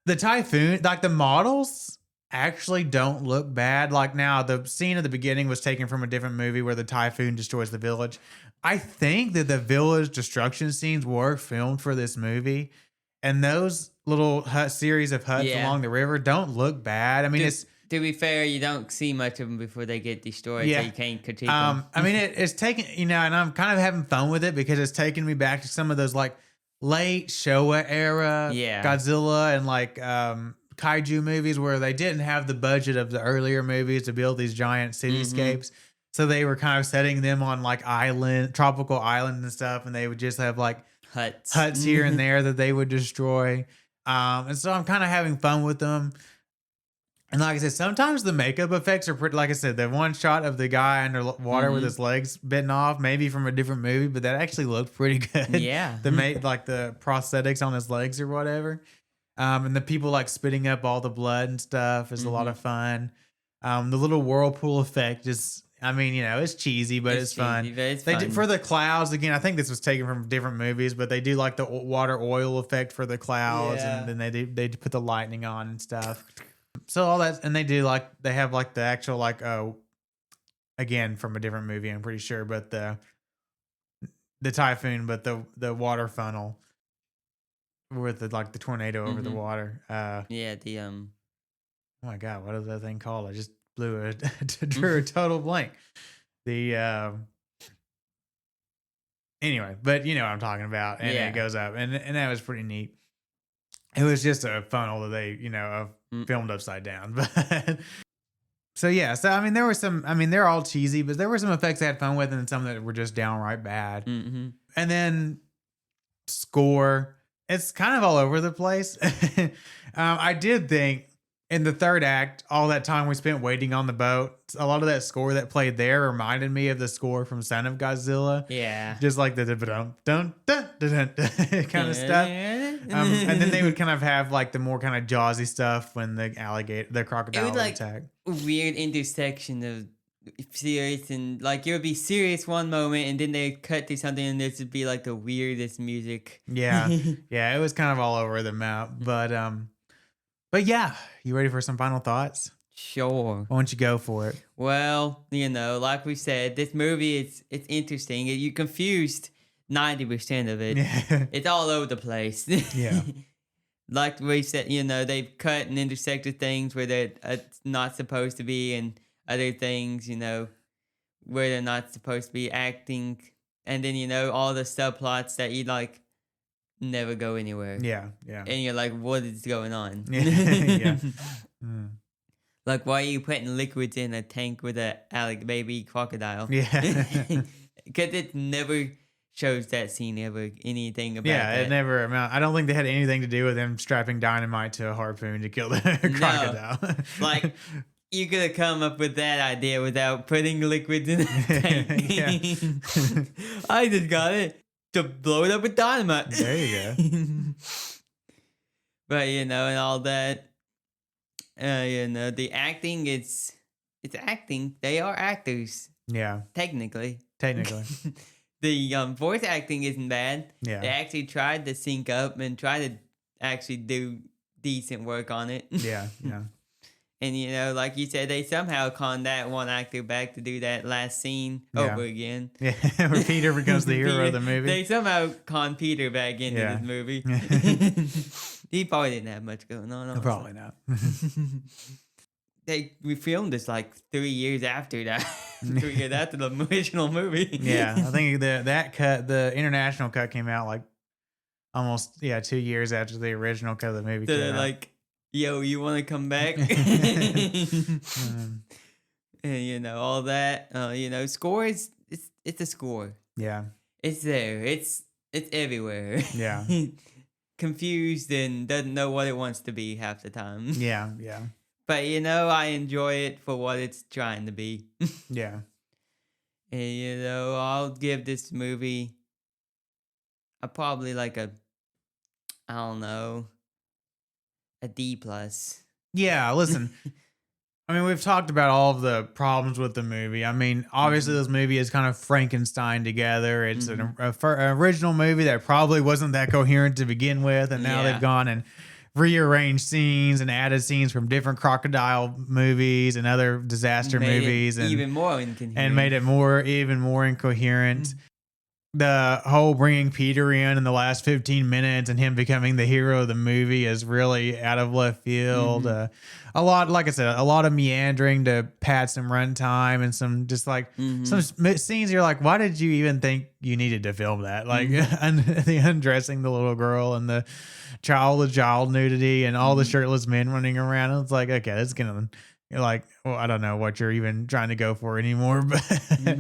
The Typhoon, like the models, actually don't look bad. Like now, the scene at the beginning was taken from a different movie where the Typhoon destroys the village. I think that the village destruction scenes were filmed for this movie, and those little series of huts Yeah. along the river don't look bad. I mean, it's To be fair, you don't see much of them before they get destroyed, Yeah. so you can't critique them. I mean, it's taken, and I'm kind of having fun with it because it's taken me back to some of those like late Showa era Yeah. Godzilla and like kaiju movies where they didn't have the budget of the earlier movies to build these giant cityscapes. So they were kind of setting them on like tropical islands and stuff, and they would just have like Huts here and there that they would destroy. And so I'm kind of having fun with them. And like I said, sometimes the makeup effects are pretty, like I said, the one shot of the guy underwater with his legs bitten off, maybe from a different movie, but that actually looked pretty good. Yeah. Like the prosthetics on his legs or whatever. And the people like spitting up all the blood and stuff is a lot of fun. The little whirlpool effect is, I mean, it's cheesy, but it's fun. cheesy, but it's They fun. did for the clouds again. I think this was taken from different movies, but they do like the water oil effect for the clouds, Yeah. and then they put the lightning on and stuff. So all that, and they have like the actual like again from a different movie, I'm pretty sure, but the Typhoon, but the water funnel with the tornado over the water. Yeah, the Oh my god, what is that thing called? I just drew a total blank. The anyway, but you know what I'm talking about, and Yeah. it goes up, and that was pretty neat. It was just a funnel that they filmed upside down, but so yeah. So I mean, there were some. I mean, they're all cheesy, but there were some effects I had fun with, and some that were just downright bad. Mm-hmm. And then score, it's kind of all over the place. I did think in the third act, all that time we spent waiting on the boat, a lot of that score that played there reminded me of the score from Son of Godzilla. Yeah. Just like the dun dun dun dun kind of stuff. And then they would kind of have like the more kind of jawsy stuff when the crocodile It would would like attack. a weird intersection of serious and like it would be serious one moment and then they'd cut to something and this would be like the weirdest music. Yeah. Yeah, it was kind of all over the map. But yeah, you ready for some final thoughts? Sure. Why don't you go for it? Well, like we said, this movie it's interesting. You confused 90% of it. Yeah. It's all over the place. Yeah. Like we said, they've cut and intersected things where they're not supposed to be, and other things, where they're not supposed to be acting, and then all the subplots that you like never go anywhere. Yeah. Yeah. And you're like, what is going on? Yeah. Yeah. Mm. Like, why are you putting liquids in a tank with a baby crocodile? Yeah. Because it never shows that scene ever anything about Yeah, that. it never amount. I don't think they had anything to do with them strapping dynamite to a harpoon to kill the crocodile. Like, you could have come up with that idea without putting liquids in a tank. Yeah. I just got it to blow it up with dynamite. There you go. But and all that, the acting, it's acting. They are actors, Yeah, technically. technically. The voice acting isn't bad. Yeah. They actually tried to sync up and try to actually do decent work on it. Yeah, yeah. And like you said, they somehow conned that one actor back to do that last scene Yeah. over again. Yeah, where Peter becomes the hero of the They movie. somehow conned Peter back into Yeah. this movie. He probably didn't have much going on. honestly. Probably not. We filmed this like 3 years after that. 3 years after the original movie. Yeah, I think the international cut came out like almost 2 years after the original cut of the movie So came they're out. like, yo, you want to come back? And all that. Score is it's a score. Yeah, It's there. It's everywhere. Yeah. Confused and doesn't know what it wants to be half the time. yeah, yeah, But I enjoy it for what it's trying to be. yeah. And I'll give this movie probably like I don't know, a D+. Yeah, listen. I mean, we've talked about all of the problems with the movie. I mean, obviously, this movie is kind of Frankenstein together. It's an original movie that probably wasn't that coherent to begin with, and now they've gone and rearranged scenes and added scenes from different Crocodile movies and other disaster movies, and even more incoherent, and made it even more incoherent. The whole bringing Peter in the last 15 minutes and him becoming the hero of the movie is really out of left field. A lot, like I said, a lot of meandering to pad some runtime and some just like some scenes. You're like, why did you even think you needed to film that? Like the undressing the little girl and the child nudity and all the shirtless men running around. It's like, okay, it's gonna. You're like, well, I don't know what you're even trying to go for anymore, but.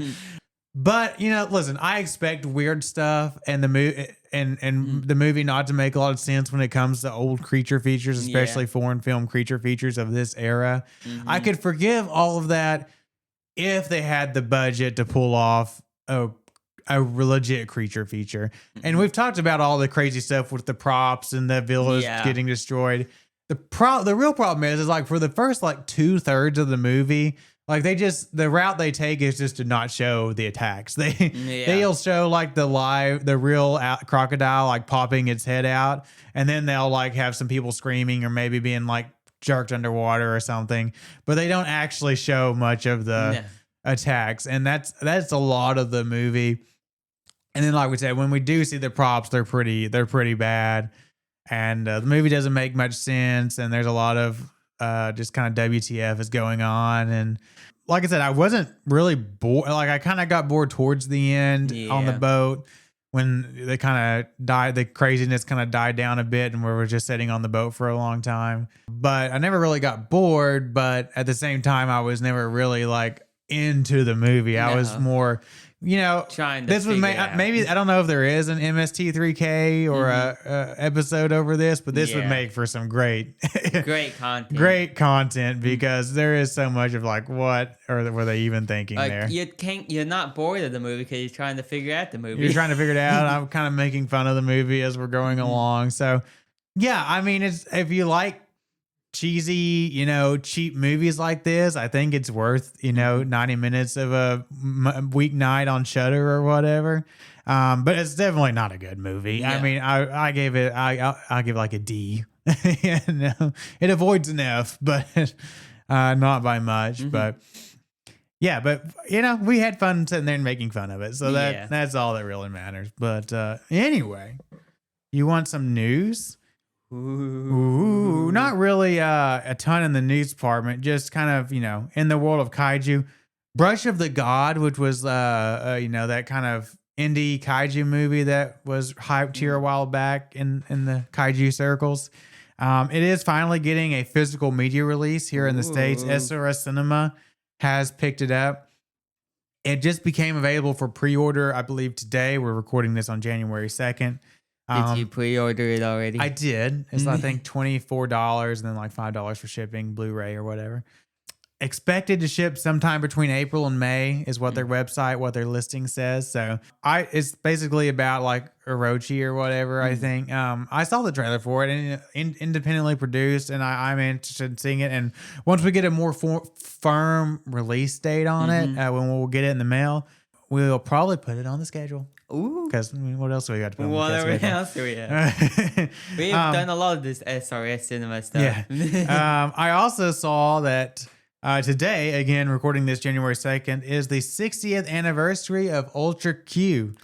But listen, I expect weird stuff, and the movie the movie not to make a lot of sense when it comes to old creature features, especially foreign film creature features of this era. I could forgive all of that if they had the budget to pull off a legit creature feature. And we've talked about all the crazy stuff with the props and the villas getting destroyed. The real problem is like for the first like 2/3 of the movie. Like the route they take is just to not show the attacks. They'll show like the real crocodile like popping its head out, and then they'll like have some people screaming or maybe being like jerked underwater or something. But they don't actually show much of the attacks, and that's a lot of the movie. And then, like we said, when we do see the props, they're pretty bad, and the movie doesn't make much sense. And there's a lot of just kind of WTF is going on. And like I said, I wasn't really bored. Like I kind of got bored towards the end on the boat when they kind of died. The craziness kind of died down a bit and we were just sitting on the boat for a long time. But I never really got bored. But at the same time, I was never really like into the movie. I was more... trying to this was maybe I don't know if there is an MST3K or a episode over this, but this would make for some great content because there is so much of like what or were they even thinking like, there? You're not bored of the movie because you're trying to figure out the movie. You're trying to figure it out. I'm kind of making fun of the movie as we're going along. So yeah, I mean, it's if you like cheesy, cheap movies like this, I think it's worth, 90 minutes of a weeknight on Shudder or whatever. But it's definitely not a good movie. Yeah. I mean, I gave it, I'll give like a D. It avoids an F, but not by much. But yeah, but we had fun sitting there and making fun of it. So that's all that really matters. But anyway, you want some news? Ooh, not really a ton in the news department, just kind of, in the world of kaiju. Brush of the God, which was, that kind of indie kaiju movie that was hyped here a while back in the kaiju circles. It is finally getting a physical media release here in the States. SRS Cinema has picked it up. It just became available for pre-order, I believe, today. We're recording this on January 2nd. Did you pre-order it already? I did. It's I think $24 and then like $5 for shipping, Blu-ray or whatever. Expected to ship sometime between April and May is what their website, what their listing says. So it's basically about like Orochi or whatever. I think I saw the trailer for it and independently produced, and I'm interested in seeing it. And once we get a more firm release date on it, when we'll get it in the mail, we'll probably put it on the schedule. Ooh. Because what else do we got to put on the schedule? What else do we have? We've done a lot of this SRS Cinema stuff. Yeah. I also saw that today, again, recording this January 2nd, is the 60th anniversary of Ultra Q.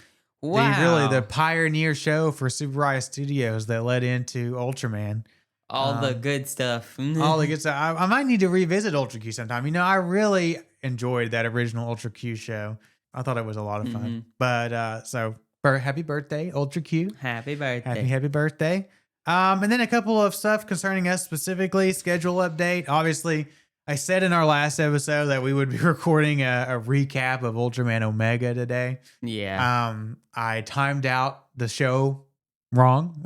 Wow. The pioneer show for Super Riot Studios that led into Ultraman. All the good stuff. All the good stuff. I might need to revisit Ultra Q sometime. I really enjoyed that original Ultra Q show. I thought it was a lot of fun. But so happy birthday, Ultra Q. Happy birthday. Happy birthday. And then a couple of stuff concerning us specifically. Schedule update. Obviously, I said in our last episode that we would be recording a recap of Ultraman Omega today. Yeah. I timed out the show wrong.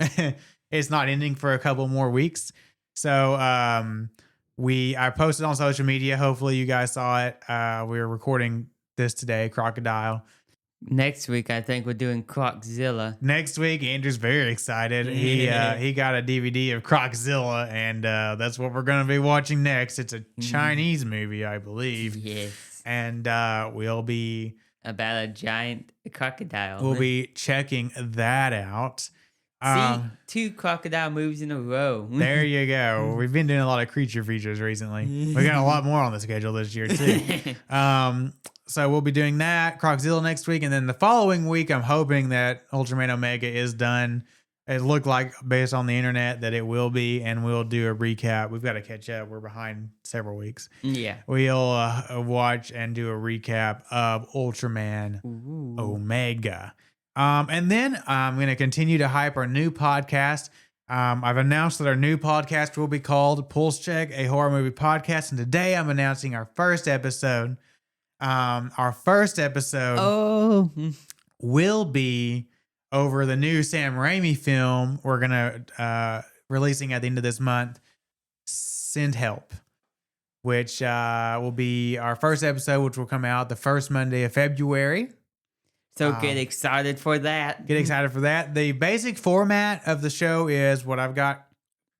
It's not ending for a couple more weeks. So I posted on social media. Hopefully you guys saw it. We were recording this today, Crocodile. Next week, I think we're doing Croczilla. Next week, Andrew's very excited. He got a DVD of Croczilla, and that's what we're going to be watching next. It's a Chinese movie, I believe. Yes. And we'll be About a giant crocodile. we'll be checking that out. See, 2 crocodile movies in a row. There you go. We've been doing a lot of creature features recently. We got a lot more on the schedule this year too. So we'll be doing that, Croczilla next week, and then the following week, I'm hoping that Ultraman Omega is done. It looked like, based on the internet, that it will be, and we'll do a recap. We've got to catch up. We're behind several weeks. Yeah. We'll watch and do a recap of Ultraman Omega. And then I'm going to continue to hype our new podcast. I've announced that our new podcast will be called Pulse Check, a horror movie podcast. And today I'm announcing our first episode. Our first episode will be over the new Sam Raimi film we're going to releasing at the end of this month, Send Help, which will be our first episode, which will come out the first Monday of February. So get excited for that. Get excited for that. The basic format of the show is what I've got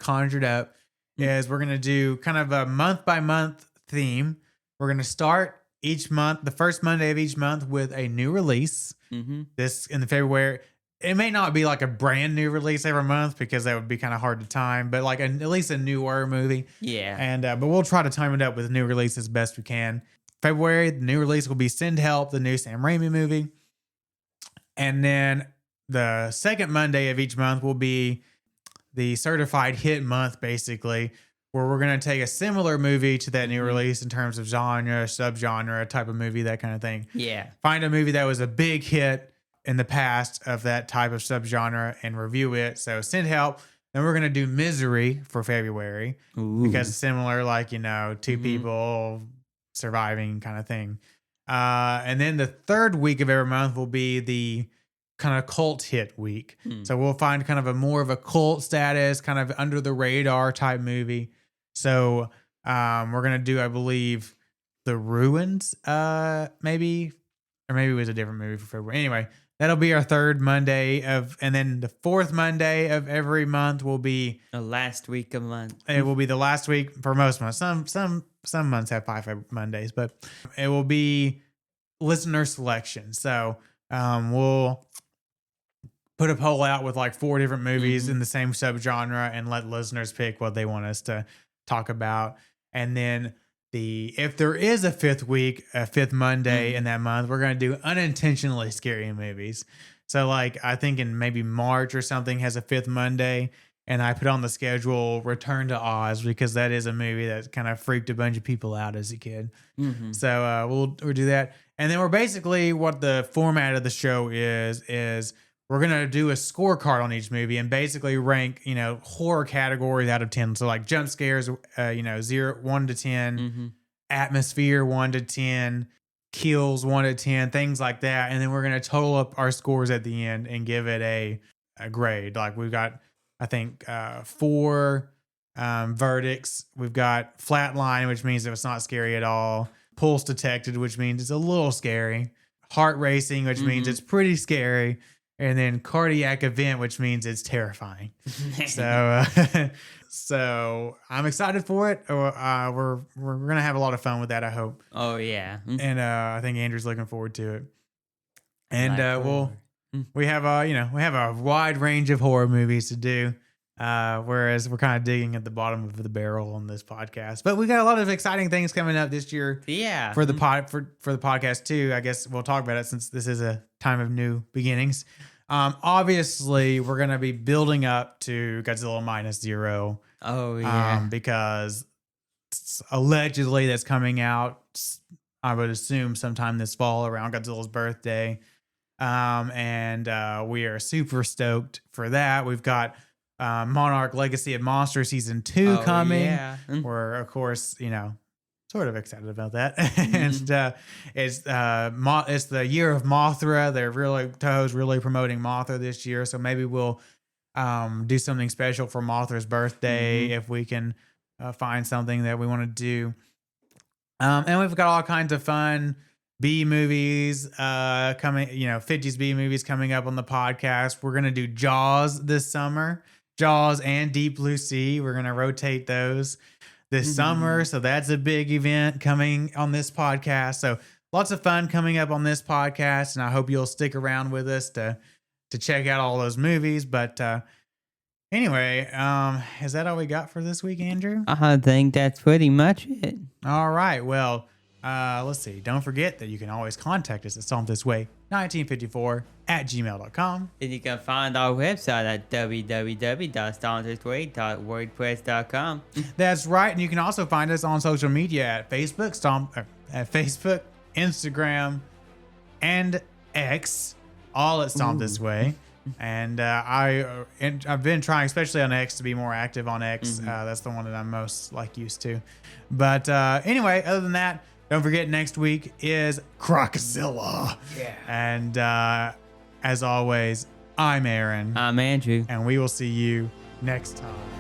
conjured up is we're going to do kind of a month by month theme. We're going to start each month, the first Monday of each month, with a new release. This in the February. It may not be like a brand new release every month because that would be kind of hard to time, but like at least a newer movie. Yeah. And but we'll try to time it up with new releases as best we can. February, the new release will be Send Help, the new Sam Raimi movie. And then the second Monday of each month will be the certified hit month, basically, where we're going to take a similar movie to that new release in terms of genre, subgenre, type of movie, that kind of thing. Yeah. Find a movie that was a big hit in the past of that type of subgenre and review it. So Send Help. Then we're going to do Misery for February because it's similar, like, you know, two people surviving kind of thing. And then the third week of every month will be the kind of cult hit week. So we'll find kind of a more of a cult status, kind of under the radar type movie. So we're going to do, I believe, The Ruins, maybe, or maybe it was a different movie for February. Anyway, that'll be our third Monday and then the fourth Monday of every month will be The last week of month. It will be the last week for most months. Some months have 5 Mondays, but it will be listener selection. So we'll put a poll out with like 4 different movies in the same subgenre and let listeners pick what they want us to talk about. And then if there is a fifth Monday in that month, we're going to do unintentionally scary movies. So like I think in maybe March or something has a fifth Monday, and I put on the schedule Return to Oz because that is a movie that kind of freaked a bunch of people out as a kid. So we'll do that. And then we're basically, what the format of the show is we're going to do a scorecard on each movie and basically rank, you know, horror categories out of 10. So like jump scares, 1 to 10, atmosphere 1 to 10, kills 1 to 10, things like that. And then we're going to total up our scores at the end and give it a grade. Like we've got, I think, 4 verdicts. We've got flatline, which means that it's not scary at all. Pulse detected, which means it's a little scary. Heart racing, which means it's pretty scary. And then cardiac event, which means it's terrifying. So I'm excited for it. We're gonna have a lot of fun with that, I hope. Oh yeah. And I think Andrew's looking forward to it. And we have a wide range of horror movies to do. Whereas we're kind of digging at the bottom of the barrel on this podcast, but we got a lot of exciting things coming up this year. Yeah. For the for the podcast too. I guess we'll talk about it since this is a time of new beginnings. Obviously we're going to be building up to Godzilla -0. Oh yeah. Because allegedly that's coming out, I would assume sometime this fall around Godzilla's birthday. And we are super stoked for that. We've got Monarch Legacy of Monsters season 2 coming. Yeah. We're of course, sort of excited about that. And it's the year of Mothra. Toho's really promoting Mothra this year, so maybe we'll do something special for Mothra's birthday if we can find something that we want to do. And we've got all kinds of fun B movies coming, 50s B movies coming up on the podcast. We're going to do Jaws this summer. Jaws and Deep Blue Sea. We're going to rotate those this summer. So that's a big event coming on this podcast. So lots of fun coming up on this podcast. And I hope you'll stick around with us to check out all those movies. But anyway, is that all we got for this week, Andrew? I think that's pretty much it. All right. Well, let's see. Don't forget that you can always contact us at StompThisWay1954@gmail.com. And you can find our website at www.stompthisway.wordpress.com. That's right. And you can also find us on social media at Facebook, Instagram, and X, all at Stomp This Way. And I've been trying, especially on X, to be more active on X. That's the one that I'm most used to. But anyway, other than that, don't forget next week is Croczilla. Yeah. And as always, I'm Aaron. I'm Andrew. And we will see you next time.